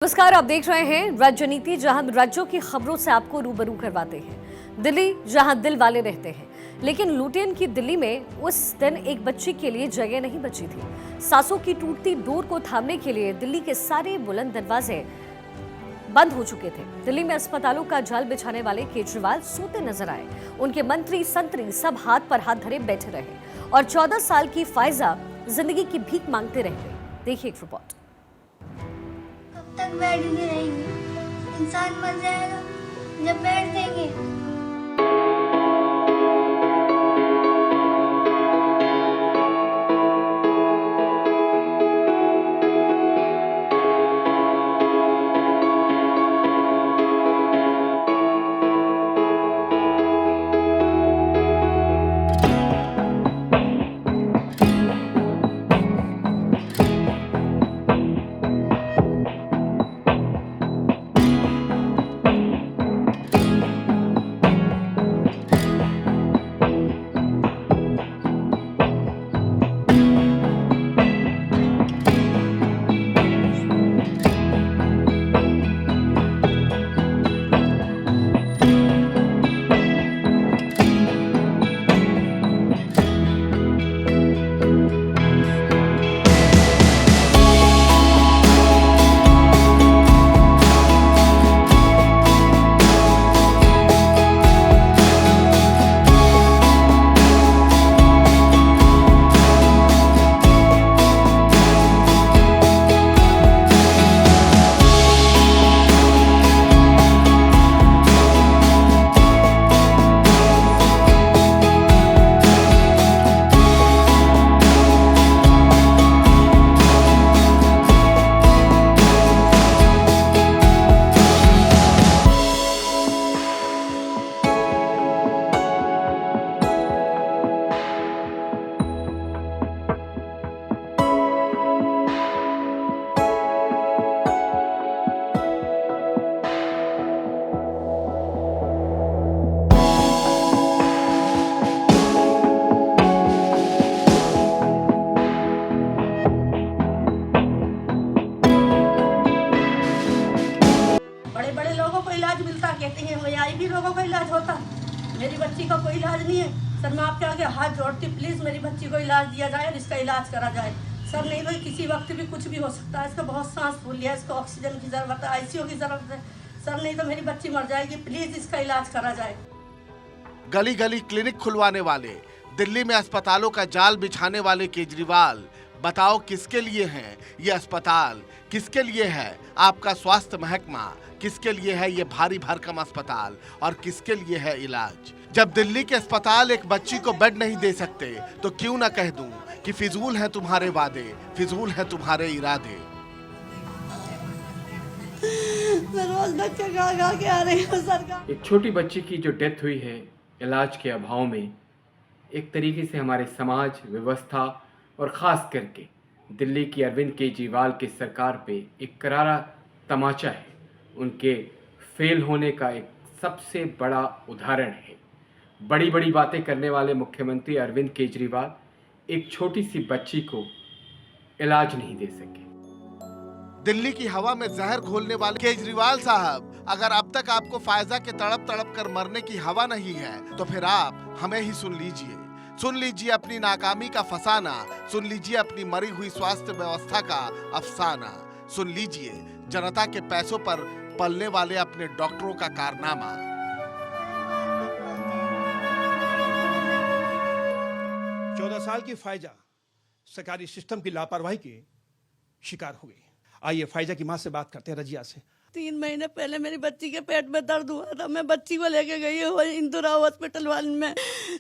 नमस्कार, आप देख रहे हैं राजनीति, जहां हम राज्यों की खबरों से आपको रूबरू करवाते हैं। दिल्ली, जहां दिल वाले रहते हैं, लेकिन लुटियन की दिल्ली में उस दिन एक बच्ची के लिए जगह नहीं बची थी। सांसों की टूटती डोर को थामने के लिए दिल्ली के सारे बुलंद दरवाजे बंद हो चुके थे। दिल्ली में अस्पतालों का जाल बिछाने वाले केजरीवाल सोते नजर आए। उनके मंत्री संतरी सब हाथ पर हाथ धरे बैठे रहे और 14 साल की फायजा जिंदगी की भीख मांगते रह गए। देखिए एक रिपोर्ट। तक बैठते रहेंगे, इंसान मर जाएगा जब बैठ देंगे। बड़े बड़े लोगों को इलाज मिलता, कहते हैं वीआईपी लोगों का इलाज होता। मेरी बच्ची का कोई इलाज नहीं है। सर, मैं आपके आगे हाथ जोड़ती, प्लीज मेरी बच्ची को इलाज दिया जाए और इसका इलाज करा जाए। सर, नहीं तो किसी वक्त भी कुछ भी हो सकता है। इसका बहुत सांस फूल लिया, इसको ऑक्सीजन की जरूरत है, आईसीयू की जरूरत है। सर, नहीं तो मेरी बच्ची मर जाएगी। प्लीज इसका इलाज करा जाए। गली गली क्लिनिक खुलवाने वाले, दिल्ली में अस्पतालों का जाल बिछाने वाले केजरीवाल, बताओ किसके लिए हैं ये अस्पताल? किसके लिए है आपका स्वास्थ्य महकमा? किसके लिए है ये भारी भरकम अस्पताल? और किसके लिए है इलाज? जब दिल्ली के अस्पताल एक बच्ची को बेड नहीं दे सकते, तो क्यों ना कह दूं कि फिजूल हैं तुम्हारे वादे, फिजूल हैं तुम्हारे इरादे। मैं रोज बच्चे गा के आ रही हूँ सरकार। एक छोटी बच्ची की जो डेथ हुई है इलाज के अभाव में, एक तरीके से हमारे समाज व्यवस्था और ख़ास करके दिल्ली की अरविंद केजरीवाल की सरकार पे एक करारा तमाचा है। उनके फेल होने का एक सबसे बड़ा उदाहरण है। बड़ी बड़ी बातें करने वाले मुख्यमंत्री अरविंद केजरीवाल एक छोटी सी बच्ची को इलाज नहीं दे सके। दिल्ली की हवा में जहर घोलने वाले केजरीवाल साहब, अगर अब तक आपको फायजा के तड़प तड़प कर मरने की हवा नहीं है, तो फिर आप हमें ही सुन लीजिए। सुन लीजिए अपनी नाकामी का फसाना, सुन लीजिए अपनी मरी हुई स्वास्थ्य व्यवस्था का अफसाना, सुन लीजिए जनता के पैसों पर पलने वाले अपने डॉक्टरों का कारनामा। 14 साल की फायजा सरकारी सिस्टम की लापरवाही की शिकार हो गई। आइए फायजा की मां से बात करते हैं, रजिया से। 3 महीने पहले मेरी बच्ची के पेट में दर्द हुआ था। मैं बच्ची को लेके गई हूँ इंदिरा हॉस्पिटल वाले में।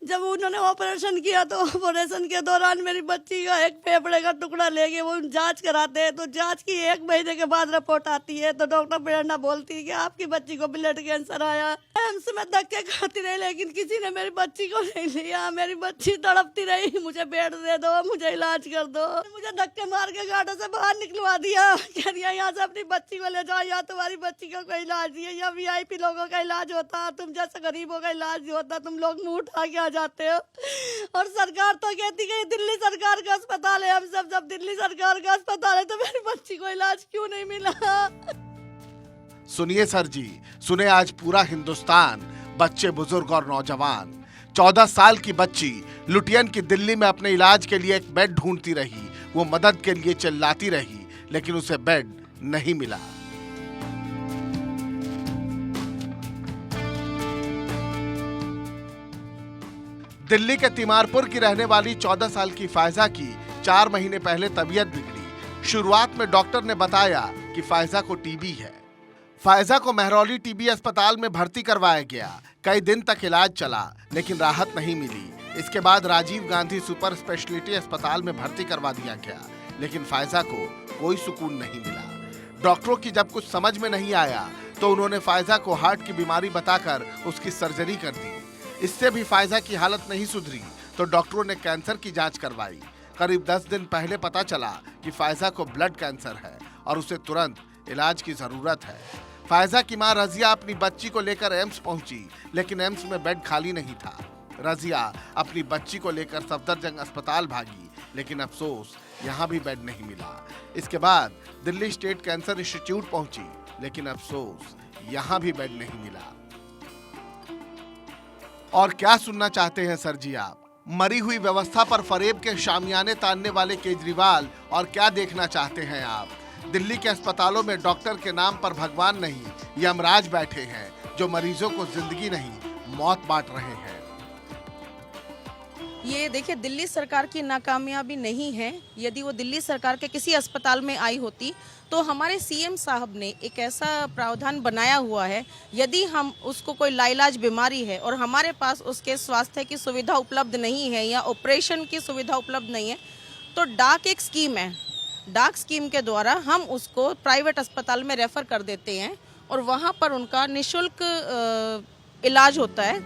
जब उन्होंने ऑपरेशन किया तो ऑपरेशन के दौरान मेरी बच्ची का एक फेफड़े का टुकड़ा ले गए। वो जांच कराते हैं तो जांच की 1 महीने के बाद रिपोर्ट आती है तो डॉक्टर प्रेरणा बोलती है कि आपकी बच्ची को ब्लड कैंसर आया। एम्स में धक्के खाती रही लेकिन किसी ने मेरी बच्ची को नहीं लिया। मेरी बच्ची तड़पती रही, मुझे बेड दे दो, मुझे इलाज कर दो। मुझे धक्के मार के गाड़ों से बाहर निकलवा दिया। कह रही है यहाँ से अपनी बच्ची को ले जाओ, या तुम्हारी बच्ची का कोई इलाज नहीं है, या वीआईपी लोगों का इलाज होता, तुम जैसे गरीबों का इलाज नहीं होता, तुम लोग मुंह उठा के आ जाते हो। और सरकार तो कहती है दिल्ली सरकार का अस्पताल है। हम सब जब दिल्ली सरकार का अस्पताल है तो मेरी बच्ची को इलाज क्यों नहीं मिला? सुनिए सर जी, सुने आज पूरा हिंदुस्तान, बच्चे, बुजुर्ग और नौजवान। 14 साल की बच्ची लुटियन की दिल्ली में अपने इलाज के लिए एक बेड ढूंढती रही। वो मदद के लिए चिल्लाती रही, लेकिन उसे बेड नहीं मिला। दिल्ली के तिमारपुर की रहने वाली 14 साल की फायजा की 4 महीने पहले तबीयत बिगड़ी। शुरुआत में डॉक्टर ने बताया कि फायजा को टीबी है। फायजा को महरौली टीबी अस्पताल में भर्ती करवाया गया। कई दिन तक इलाज चला, लेकिन राहत नहीं मिली। इसके बाद राजीव गांधी सुपर स्पेशलिटी अस्पताल में भर्ती करवा दिया गया, लेकिन फायजा को कोई सुकून नहीं मिला। डॉक्टरों की जब कुछ समझ में नहीं आया तो उन्होंने फायजा को हार्ट की बीमारी बताकर उसकी सर्जरी कर दी। इससे भी फायजा की हालत नहीं सुधरी तो डॉक्टरों ने कैंसर की जांच करवाई। करीब 10 दिन पहले पता चला कि फायजा को ब्लड कैंसर है और उसे तुरंत इलाज की जरूरत है। फायजा की मां रजिया अपनी बच्ची को लेकर एम्स पहुंची, लेकिन एम्स में बेड खाली नहीं था। रजिया अपनी बच्ची को लेकर सफदरजंग अस्पताल भागी, लेकिन अफसोस यहाँ भी बेड नहीं मिला। इसके बाद दिल्ली स्टेट कैंसर इंस्टीट्यूट पहुंची, लेकिन अफसोस यहाँ भी बेड नहीं मिला। और क्या सुनना चाहते हैं सर जी आप? मरी हुई व्यवस्था पर फरेब के शामियाने तानने वाले केजरीवाल, और क्या देखना चाहते हैं आप? दिल्ली के अस्पतालों में डॉक्टर के नाम पर भगवान नहीं, यमराज बैठे हैं, जो मरीजों को जिंदगी नहीं मौत बांट रहे हैं। ये देखिए, दिल्ली सरकार की नाकामयाबी नहीं है। यदि वो दिल्ली सरकार के किसी अस्पताल में आई होती तो हमारे सीएम साहब ने एक ऐसा प्रावधान बनाया हुआ है, यदि हम उसको कोई लाइलाज बीमारी है और हमारे पास उसके स्वास्थ्य की सुविधा उपलब्ध नहीं है या ऑपरेशन की सुविधा उपलब्ध नहीं है, तो डाक एक स्कीम है। डाक स्कीम के द्वारा हम उसको प्राइवेट अस्पताल में रेफर कर देते हैं और वहाँ पर उनका निःशुल्क इलाज होता है।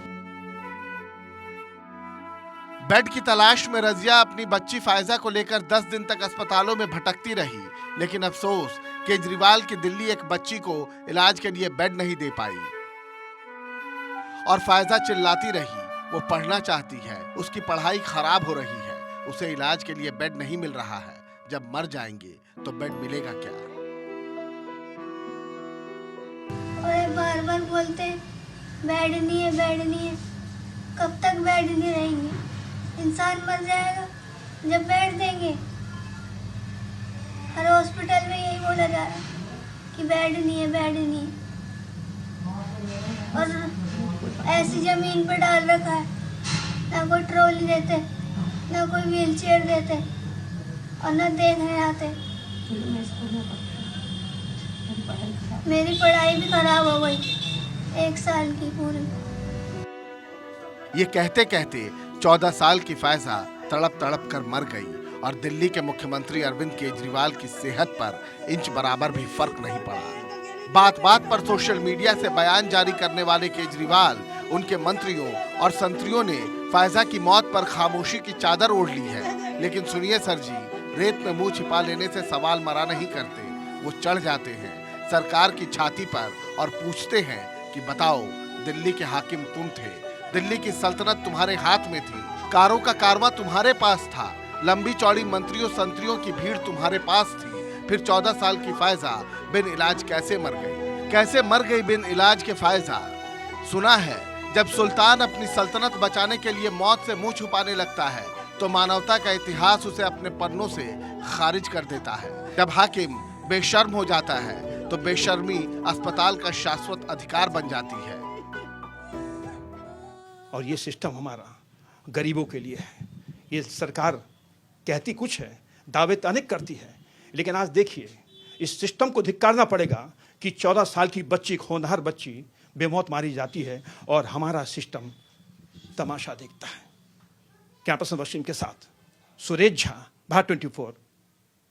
बेड की तलाश में रजिया अपनी बच्ची फायजा को लेकर 10 दिन तक अस्पतालों में भटकती रही, लेकिन अफसोस केजरीवाल की दिल्ली एक बच्ची को इलाज के लिए बेड नहीं दे पाई। और फायजा चिल्लाती रही, वो पढ़ना चाहती है, उसकी पढ़ाई खराब हो रही है, उसे इलाज के लिए बेड नहीं मिल रहा है। जब मर जाएंगे तो बेड मिलेगा क्या? और बार बार बोलते हैं बेड नहीं है, बेड नहीं है। कब तक बेड नहीं रहेंगे? इंसान मर जाएगा जब बेड देंगे। हर हॉस्पिटल में यही बोला जा रहा है कि बेड नहीं है, बेड नहीं है। और ऐसी जमीन पर डाल रखा है, ना कोई ट्रॉली देते, ना कोई व्हील चेयर देते और ना देखने आते। मेरी पढ़ाई भी खराब हो गई 1 साल की पूरी। ये कहते कहते 14 साल की फायजा तड़प तड़प कर मर गई और दिल्ली के मुख्यमंत्री अरविंद केजरीवाल की सेहत पर इंच बराबर भी फर्क नहीं पड़ा। बात बात पर सोशल मीडिया से बयान जारी करने वाले केजरीवाल, उनके मंत्रियों और संतरियों ने फायजा की मौत पर खामोशी की चादर ओढ़ ली है। लेकिन सुनिए सर जी, रेत में मुंह छिपा लेने से सवाल मरा नहीं करते, वो चढ़ जाते हैं सरकार की छाती पर और पूछते हैं कि बताओ, दिल्ली के हाकिम तुम थे, दिल्ली की सल्तनत तुम्हारे हाथ में थी, कारों का कारवां तुम्हारे पास था, लंबी चौड़ी मंत्रियों संतरियों की भीड़ तुम्हारे पास थी, फिर 14 साल की फायजा बिन इलाज कैसे मर गई? कैसे मर गई बिन इलाज के फायजा? सुना है जब सुल्तान अपनी सल्तनत बचाने के लिए मौत से मुंह छुपाने लगता है तो मानवता का इतिहास उसे अपने पन्नों से खारिज कर देता है। जब हाकिम बेशर्म हो जाता है तो बेशर्मी अस्पताल का शाश्वत अधिकार बन जाती है। और ये सिस्टम हमारा गरीबों के लिए है। ये सरकार कहती कुछ है, दावे तो अनेक करती है, लेकिन आज देखिए इस सिस्टम को धिक्कारना पड़ेगा कि 14 साल की बच्ची, होनहार बच्ची बेमौत मारी जाती है और हमारा सिस्टम तमाशा देखता है। कैंपस पश्चिम के साथ सुरेश झा, भारत 24,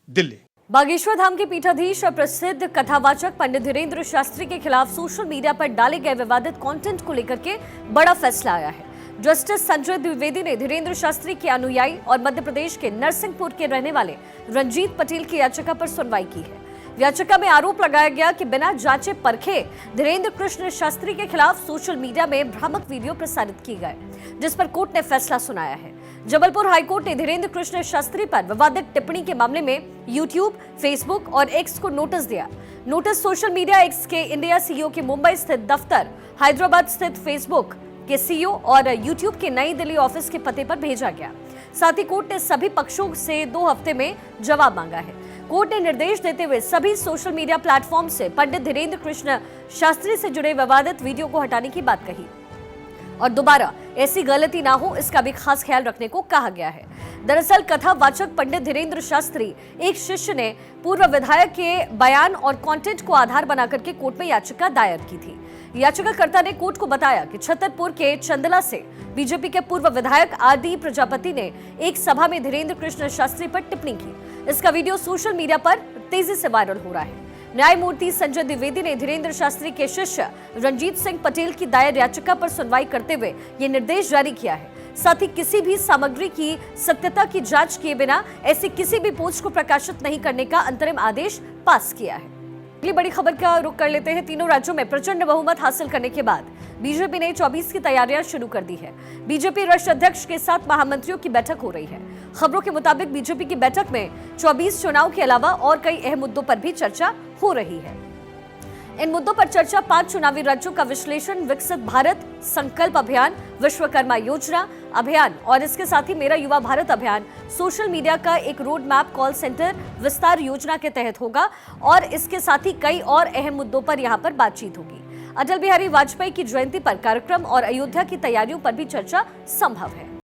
दिल्ली। बागेश्वर धाम के पीठाधीश और प्रसिद्ध कथावाचक पंडित धीरेन्द्र शास्त्री के खिलाफ सोशल मीडिया पर डाले गए विवादित कंटेंट को लेकर के बड़ा फैसला आया है। जस्टिस संजय द्विवेदी ने धीरेन्द्र शास्त्री के अनुयायी और मध्य प्रदेश के नरसिंहपुर के रहने वाले रंजीत पटेल की याचिका पर सुनवाई की है। याचिका में आरोप लगाया गया कि बिना जांचे परखे धीरेन्द्र कृष्ण शास्त्री के खिलाफ सोशल मीडिया में भ्रामक वीडियो प्रसारित किए गए, जिस पर कोर्ट ने फैसला सुनाया है। जबलपुर हाईकोर्ट ने धीरेन्द्र कृष्ण शास्त्री पर विवादित टिप्पणी के मामले में यूट्यूब, फेसबुक और एक्स को नोटिस दिया। नोटिस सोशल मीडिया एक्स के इंडिया सीईओ के मुंबई स्थित दफ्तर, हैदराबाद स्थित फेसबुक के सीईओ और यूट्यूब के नई दिल्ली ऑफिस के पते पर भेजा गया। साथ ही कोर्ट ने सभी पक्षों से 2 हफ्ते में जवाब मांगा है। कोर्ट ने निर्देश देते हुए सभी सोशल मीडिया प्लेटफॉर्म से पंडित धीरेन्द्र कृष्ण शास्त्री से जुड़े विवादित वीडियो को हटाने की बात कही और दोबारा ऐसी गलती ना हो इसका भी खास ख्याल रखने को कहा गया है। दरअसल कथावाचक पंडित धीरेन्द्र शास्त्री एक शिष्य ने पूर्व विधायक के बयान और कंटेंट को आधार बनाकर के कोर्ट में याचिका दायर की थी। याचिकाकर्ता ने कोर्ट को बताया कि छतरपुर के चंदला से बीजेपी के पूर्व विधायक आरडी प्रजापति ने एक सभा में धीरेन्द्र कृष्ण शास्त्री पर टिप्पणी की। इसका वीडियो सोशल मीडिया पर तेजी से वायरल हो रहा है। न्यायमूर्ति संजय द्विवेदी ने धीरेन्द्र शास्त्री के शिष्य रंजीत सिंह पटेल की दायर याचिका पर सुनवाई करते हुए ये निर्देश जारी किया है। साथ ही किसी भी सामग्री की सत्यता की जांच किए बिना ऐसी किसी भी पोस्ट को प्रकाशित नहीं करने का अंतरिम आदेश पास किया है। अगली बड़ी खबर का रुख कर लेते हैं। तीनों राज्यों में प्रचंड बहुमत हासिल करने के बाद बीजेपी ने 24 की तैयारियां शुरू कर दी है। बीजेपी राष्ट्रीय अध्यक्ष के साथ महामंत्रियों की बैठक हो रही है। खबरों के मुताबिक बीजेपी की बैठक में 24 चुनाव के अलावा और कई अहम मुद्दों पर भी चर्चा हो रही है। इन मुद्दों पर चर्चा 5 चुनावी राज्यों का विश्लेषण, विकसित भारत संकल्प अभियान, विश्वकर्मा योजना अभियान और इसके साथ ही मेरा युवा भारत अभियान, सोशल मीडिया का एक रोड मैप, कॉल सेंटर विस्तार योजना के तहत होगा और इसके साथ ही कई और अहम मुद्दों पर यहां पर बातचीत होगी। अटल बिहारी वाजपेयी की जयंती पर कार्यक्रम और अयोध्या की तैयारियों पर भी चर्चा संभव है।